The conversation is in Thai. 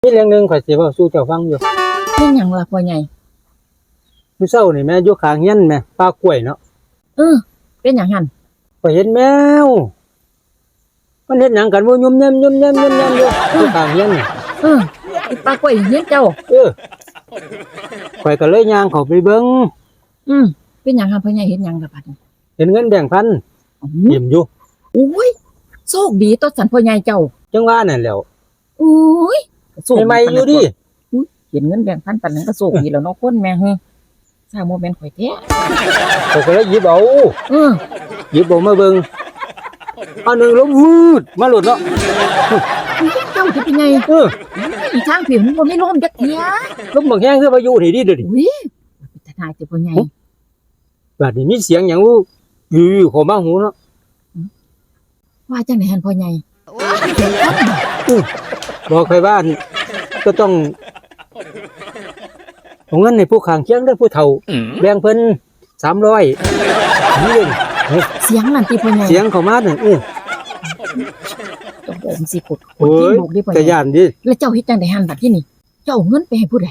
มีเรื่องหนึงข่อยสิเว้าสู่เจ้าฟังอยู่เป็นหยังล่ะพ่อใหญ่มื้อเช้านี่แม่อยู่ข้างเฮียนแม่ป่ากล้วยเนาะเป็นหยังหั่นข่อยเห็นแมวมันเฮ็ดหยังกันบ่ยุ่มยำอยู่ข้างเฮียนนี่อีปลากล้วยเฮียนเจ้าข่อยก็เลยย่างเข้าไปเบิ่งเป็นหยังหั่นพ่อใหญ่เห็นหยังล่ะบัดนี้เห็นเงินแบ่งค์พันยิ้มอยู่อุ้ยโชคดีต่อสันพ่อใหญ่เจ้าจังว่านั่นแหล้วอุ้ยใหม่ๆอยู่ดิเห็นเงินแบ่งพันปานนั้นก็โชคดีแล้วเนาะคนแม่เฮ้อถ้าบ่แม่นข่อยแท้ข่อยก็เลยหยิบเอาหยิบเอามาเบิ่งอันนึงลมวืดมาหลุดเนาะเจ้าสิเป็นไงอีทางผิวมันบ่มีลมจักเที่ยลมบักแฮงคือพายุนี่ดิเด้อดิอุ้ยตาทายสิพ่อใหญ่บัดนี้มีเสียงหยังอยู่เข้ามาหูเนาะว่าจังได๋หั่นพ่อใหญ่บอกใครบ้านก็ต้องเอาเงินให้ผู้ข้างเคียงเด้อผู้เฒ่าแบ่งเพิ่น300นี่เสียงนั่นติพ่อใหญ่เสียงเข้ามานั่นต้องสิกดโอ้ยลูกดิพ่อใหญ่ก็ย่านดิแล้วเจ้าเฮ็ดจังได๋หั่นบัดนี้เจ้าเอาเงินไปให้ผู้ใด